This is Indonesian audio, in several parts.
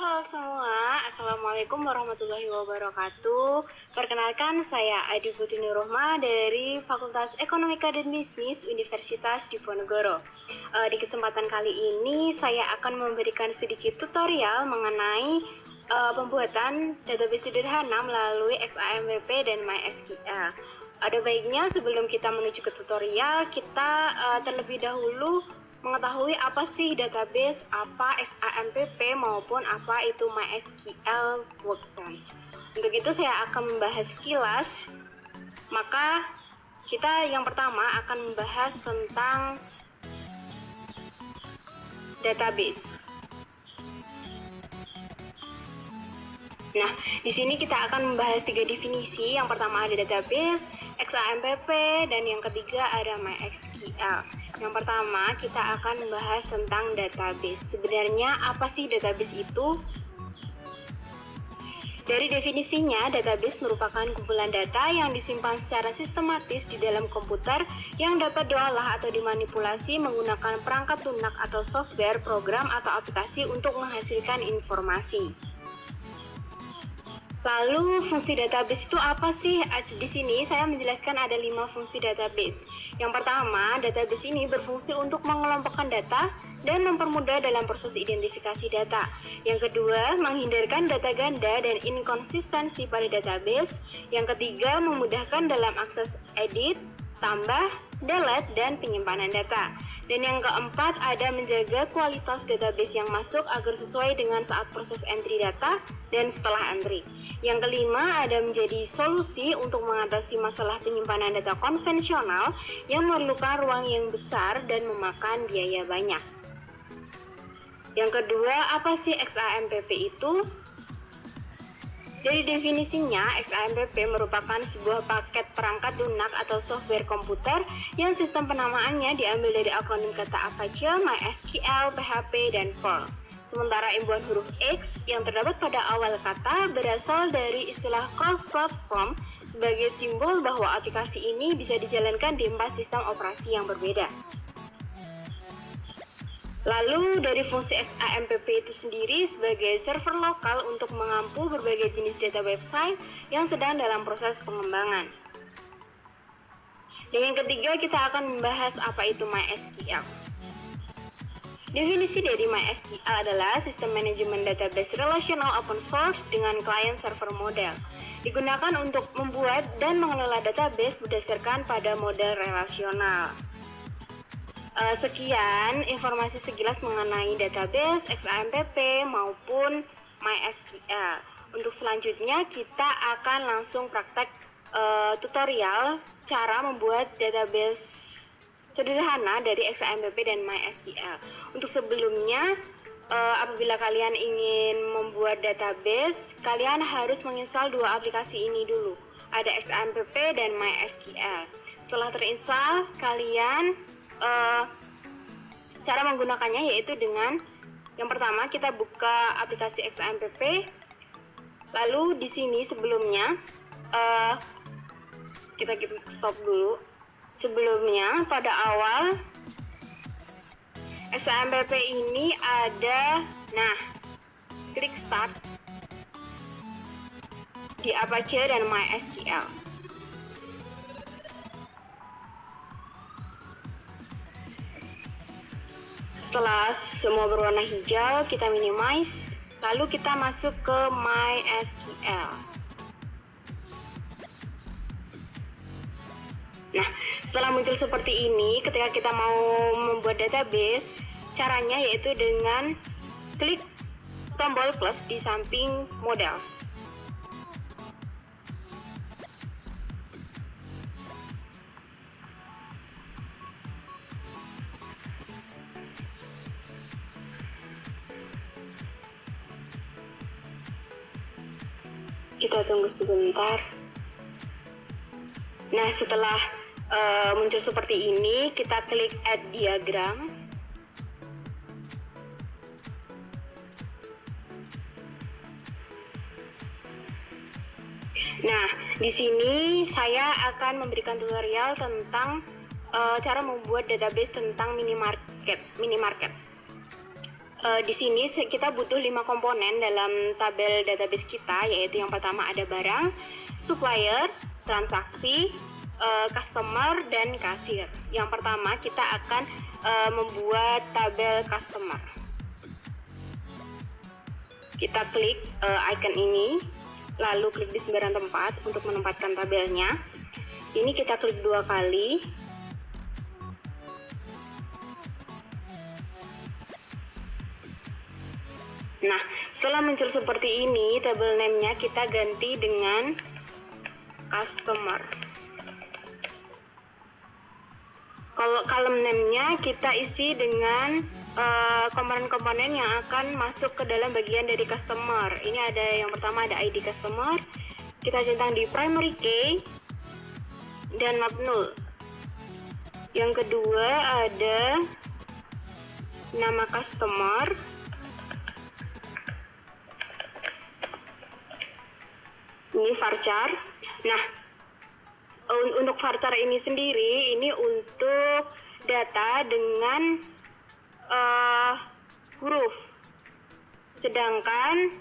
Halo semua, Assalamualaikum warahmatullahi wabarakatuh. Perkenalkan, saya Adi Putri Nurrohma dari Fakultas Ekonomika dan Bisnis Universitas Diponegoro. Di kesempatan kali ini, saya akan memberikan sedikit tutorial mengenai pembuatan database sederhana melalui XAMPP dan MySQL. Ada baiknya sebelum kita menuju ke tutorial, kita terlebih dahulu mengetahui apa sih database, apa XAMPP maupun apa itu MySQL Workbench. Untuk itu saya akan membahas sekilas. Maka kita yang pertama akan membahas tentang database. Nah, di sini kita akan membahas 3 definisi. Yang pertama ada database, XAMPP, dan yang ketiga ada MySQL. Yang pertama, kita akan membahas tentang database. Sebenarnya apa sih database itu? Dari definisinya, database merupakan kumpulan data yang disimpan secara sistematis di dalam komputer yang dapat diolah atau dimanipulasi menggunakan perangkat lunak atau software, program, atau aplikasi untuk menghasilkan informasi. Lalu fungsi database itu apa sih? Di sini saya menjelaskan ada 5 fungsi database. Yang pertama, database ini berfungsi untuk mengelompokkan data dan mempermudah dalam proses identifikasi data. Yang kedua, menghindarkan data ganda dan inkonsistensi pada database. Yang ketiga, memudahkan dalam akses edit, tambah, delete, dan penyimpanan data. Dan yang keempat, ada menjaga kualitas database yang masuk agar sesuai dengan saat proses entry data dan setelah entry. Yang kelima, ada menjadi solusi untuk mengatasi masalah penyimpanan data konvensional yang memerlukan ruang yang besar dan memakan biaya banyak. Yang kedua, apa sih XAMPP itu? Dari definisinya, XAMPP merupakan sebuah paket perangkat lunak atau software komputer yang sistem penamaannya diambil dari akronim kata Apache, MySQL, PHP, dan Perl. Sementara imbuhan huruf X yang terdapat pada awal kata berasal dari istilah cross-platform sebagai simbol bahwa aplikasi ini bisa dijalankan di 4 sistem operasi yang berbeda. Lalu dari fungsi XAMPP itu sendiri sebagai server lokal untuk mengampu berbagai jenis data website yang sedang dalam proses pengembangan. Dan yang ketiga, kita akan membahas apa itu MySQL. Definisi dari MySQL adalah sistem manajemen database relational open source dengan client server model. Digunakan untuk membuat dan mengelola database berdasarkan pada model relasional. Sekian informasi sekilas mengenai database, XAMPP maupun MySQL. Untuk selanjutnya kita akan langsung praktek tutorial cara membuat database sederhana dari XAMPP dan MySQL. Untuk sebelumnya, apabila kalian ingin membuat database, kalian harus menginstal 2 aplikasi ini dulu. Ada XAMPP dan MySQL. Setelah terinstall, kalian cara menggunakannya yaitu dengan yang pertama kita buka aplikasi XAMPP. Lalu di sini sebelumnya kita stop dulu. Sebelumnya pada awal XAMPP ini ada, klik start di Apache dan MySQL. Setelah semua berwarna hijau, kita minimize, lalu kita masuk ke MySQL. Nah, setelah muncul seperti ini, ketika kita mau membuat database, caranya yaitu dengan klik tombol plus di samping models. Kita tunggu sebentar. Nah, setelah muncul seperti ini, kita klik add diagram. Nah, di sini saya akan memberikan tutorial tentang cara membuat database tentang minimarket. Di sini kita butuh 5 komponen dalam tabel database kita, yaitu yang pertama ada barang, supplier, transaksi, customer, dan kasir. Yang pertama kita akan membuat tabel customer. Kita klik icon ini, lalu klik di sembarang tempat untuk menempatkan tabelnya. Ini kita klik 2 kali. Nah, setelah muncul seperti ini, table name-nya kita ganti dengan customer. Kalau column name-nya kita isi dengan komponen-komponen yang akan masuk ke dalam bagian dari customer. Ini ada yang pertama ada ID customer. Kita centang di primary key dan not null. Yang kedua ada nama customer. Ini varchar. Nah, untuk varchar ini sendiri, ini untuk data dengan huruf. Sedangkan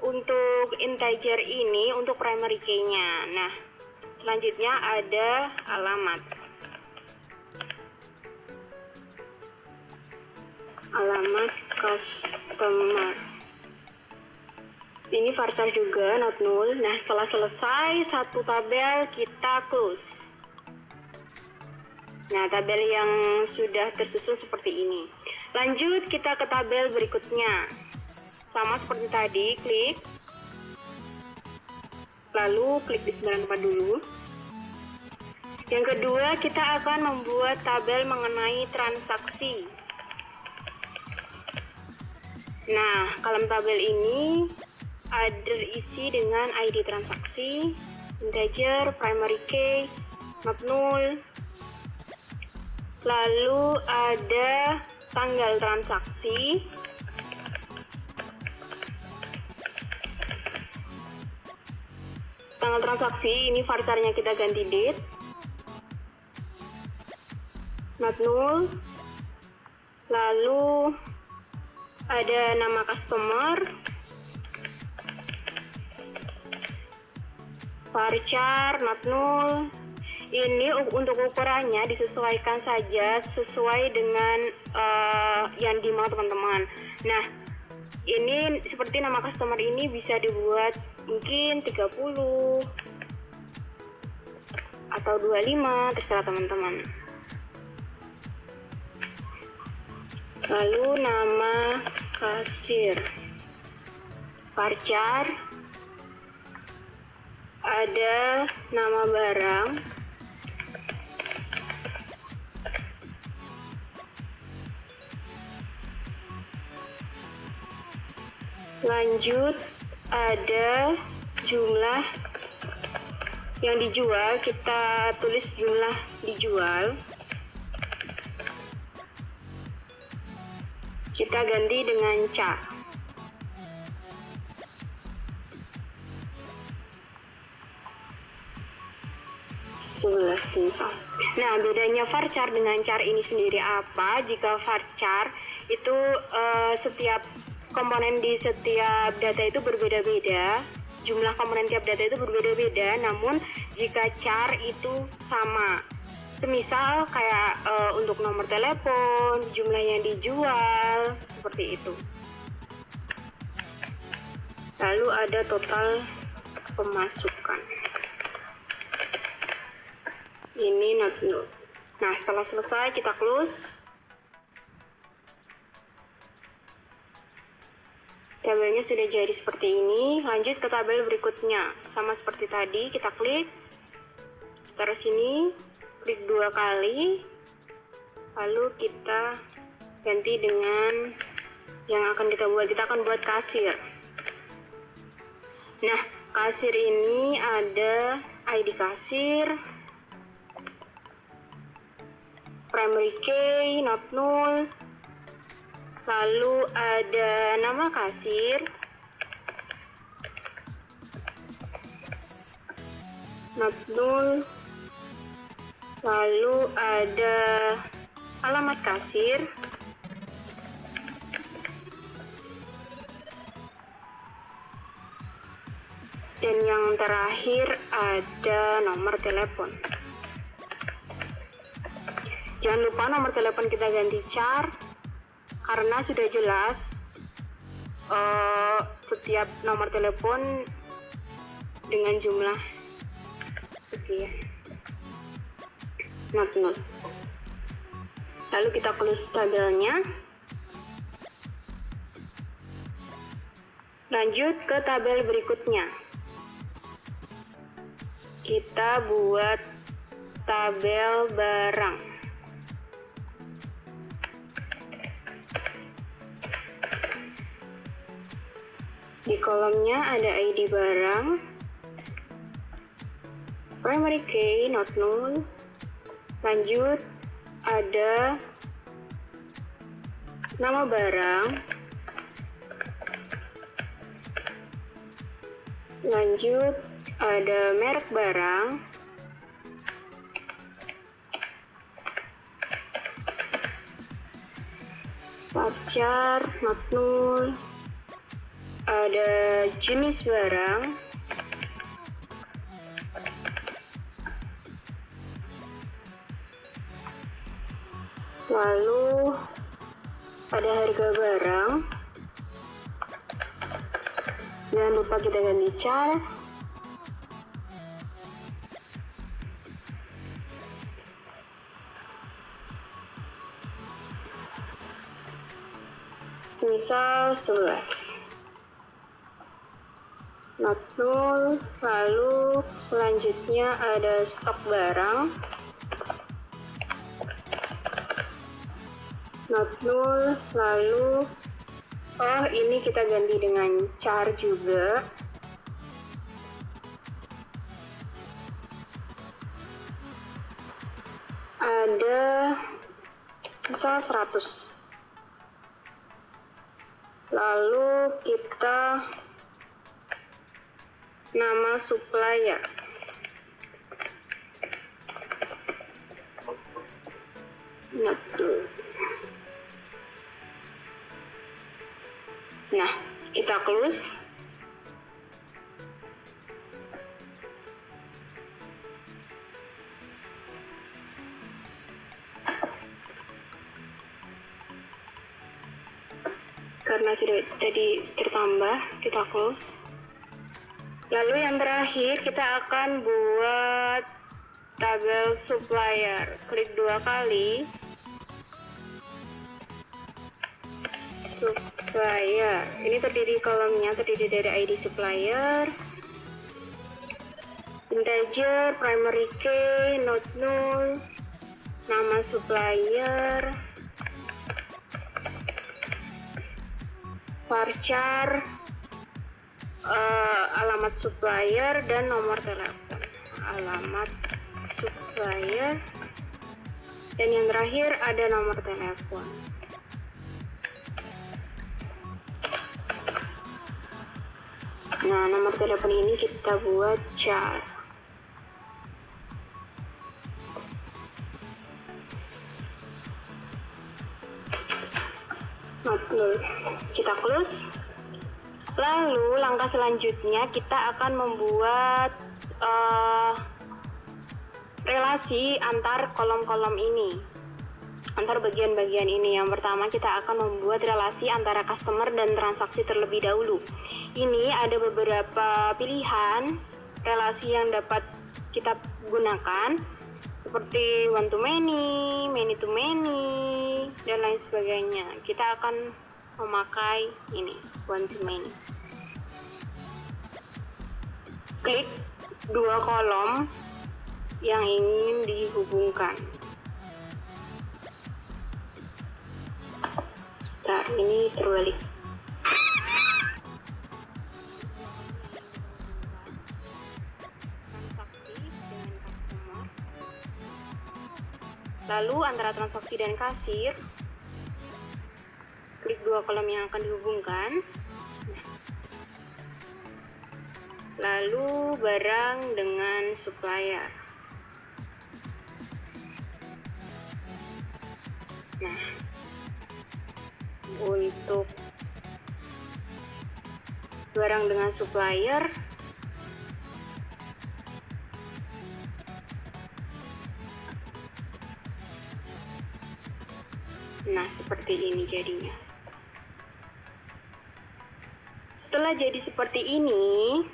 untuk integer ini untuk primary key-nya. Nah, selanjutnya ada alamat. Alamat customer. Ini varchar juga, not null. Nah, setelah selesai satu tabel, kita close. Nah, tabel yang sudah tersusun seperti ini. Lanjut kita ke tabel berikutnya. Sama seperti tadi, klik. Lalu klik di sembarang tempat dulu. Yang kedua, kita akan membuat tabel mengenai transaksi. Nah, kolom tabel ini ada isi dengan ID transaksi, integer, primary key, not null. Lalu ada tanggal transaksi, tanggal transaksi ini varcharnya kita ganti date, not null. Lalu ada nama customer, varchar, not null. Ini untuk ukurannya disesuaikan saja sesuai dengan yang dimau teman-teman. Nah, ini seperti nama customer ini bisa dibuat mungkin 30 atau 25, terserah teman-teman. Lalu nama kasir, varchar, ada nama barang, lanjut ada jumlah yang dijual, kita tulis jumlah dijual, kita ganti dengan ca. Misal. Nah, bedanya varchar dengan char ini sendiri apa? Jika varchar itu setiap komponen di setiap data itu berbeda-beda, jumlah komponen tiap data itu berbeda-beda, namun jika char itu sama. Semisal kayak untuk nomor telepon, jumlah yang dijual, seperti itu. Lalu ada total pemasukan. Ini not null. Nah, setelah selesai kita close. Tabelnya sudah jadi seperti ini. Lanjut ke tabel berikutnya. Sama seperti tadi, kita klik. Taruh sini, klik 2 kali. Lalu kita ganti dengan yang akan kita buat. Kita akan buat kasir. Nah, kasir ini ada ID kasir, primary key, not null. Lalu ada nama kasir, not null. Lalu ada alamat kasir, Dan yang terakhir ada nomor telepon. Jangan lupa nomor telepon kita ganti char, karena sudah jelas setiap nomor telepon dengan jumlah sekian, not nol. Lalu kita close tabelnya. Lanjut ke tabel berikutnya. Kita buat tabel barang. Di kolomnya ada ID barang, primary key not null. Lanjut ada nama barang. Lanjut ada merek barang. Varchar not null. Ada jenis barang. Lalu ada harga barang. Jangan lupa kita ganti char. Semisal 11. Not null. Lalu selanjutnya ada stok barang. Not null. Lalu ini kita ganti dengan char juga. Ada misal 100. Lalu kita nama supplier. Nah, kita close. Karena sudah tadi tertambah, kita close. Lalu yang terakhir kita akan buat tabel supplier. Klik 2 kali. Supplier. Ini kolomnya terdiri dari ID supplier, integer, primary key, not null, nama supplier, varchar, alamat supplier, dan nomor telepon. Alamat supplier, dan yang terakhir ada nomor telepon. Nah, nomor telepon ini kita buat char. Kita close. Lalu langkah selanjutnya kita akan membuat relasi antar kolom-kolom ini, antar bagian-bagian ini. Yang pertama kita akan membuat relasi antara customer dan transaksi terlebih dahulu. Ini ada beberapa pilihan relasi yang dapat kita gunakan, seperti one to many, many to many, dan lain sebagainya. Kita akan memakai ini, one to many. Klik 2 kolom yang ingin dihubungkan. Sebentar, ini terbalik. Lalu antara transaksi dan kasir, klik 2 kolom yang akan dihubungkan. Lalu barang dengan supplier. Nah, untuk barang dengan supplier, Nah, seperti ini jadinya. Setelah jadi seperti ini,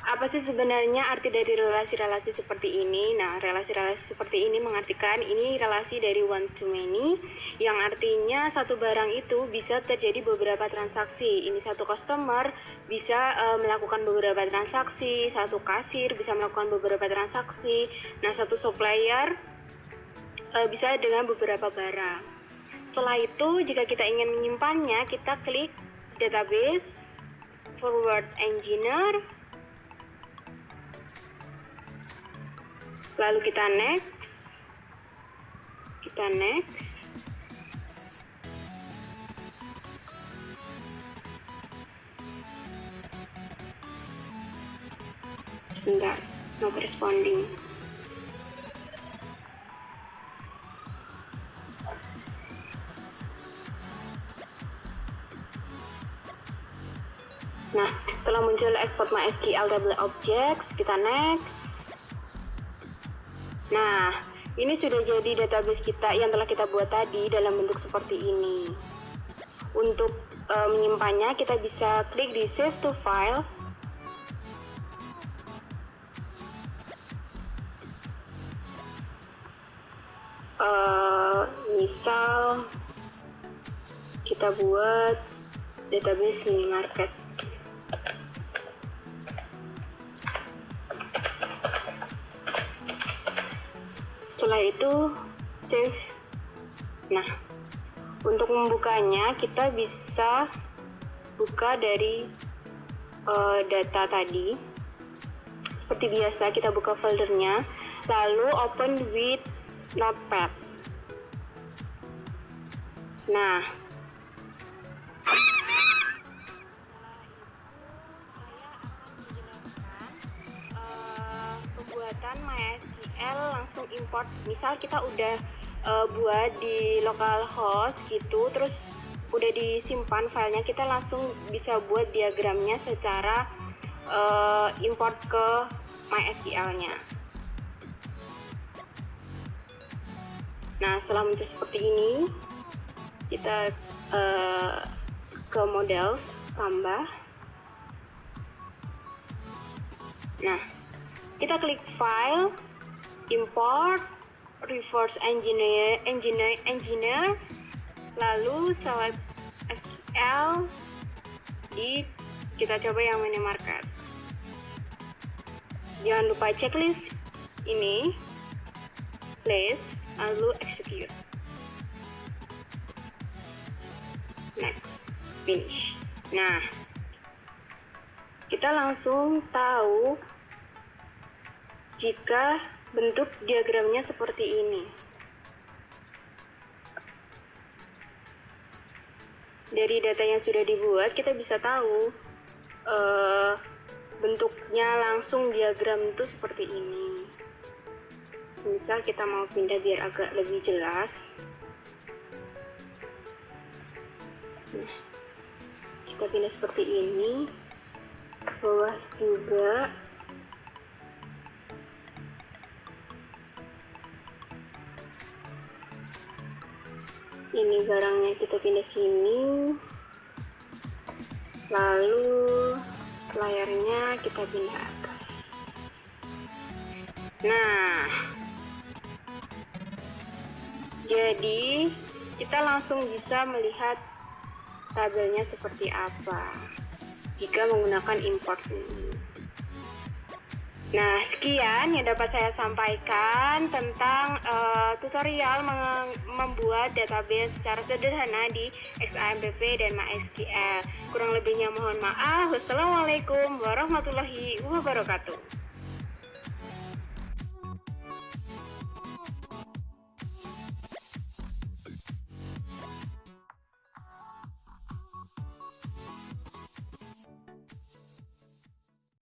apa sih sebenarnya arti dari relasi-relasi seperti ini? Nah, relasi-relasi seperti ini mengartikan ini relasi dari one to many, yang artinya satu barang itu bisa terjadi beberapa transaksi. Ini satu customer bisa melakukan beberapa transaksi, satu kasir bisa melakukan beberapa transaksi. Nah, satu supplier bisa dengan beberapa barang. Setelah itu, jika kita ingin menyimpannya, kita klik database, forward engineer, lalu kita next. Sebentar, not responding. Nah, setelah muncul export MySQL table objects, kita next. Nah, ini sudah jadi database kita yang telah kita buat tadi dalam bentuk seperti ini. Untuk menyimpannya, kita bisa klik di Save to File. Misal, kita buat database minimarket. Setelah itu save. Nah, untuk membukanya kita bisa buka dari data tadi. Seperti biasa kita buka foldernya, lalu open with Notepad. Nah, pembuatan MySQL langsung import. Misal kita udah buat di localhost gitu, terus udah disimpan filenya, kita langsung bisa buat diagramnya secara import ke MySQL-nya. Nah, setelah muncul seperti ini, kita ke models, tambah. Nah, kita klik file, import, reverse engineer, lalu select SQL, kita coba yang minimarket. Jangan lupa checklist ini, place, lalu execute. Next, finish. Nah, kita langsung tahu jika bentuk diagramnya seperti ini. Dari data yang sudah dibuat, kita bisa tahu bentuknya langsung diagram itu seperti ini. Misal kita mau pindah biar agak lebih jelas. Nah, kita pindah seperti ini. Ke bawah juga. Ini barangnya kita pindah sini. Lalu suppliernya kita pindah atas. Nah, jadi kita langsung bisa melihat tabelnya seperti apa jika menggunakan import ini. Nah, sekian yang dapat saya sampaikan tentang tutorial membuat database secara sederhana di XAMPP dan MySQL. Kurang lebihnya mohon maaf. Wassalamualaikum warahmatullahi wabarakatuh.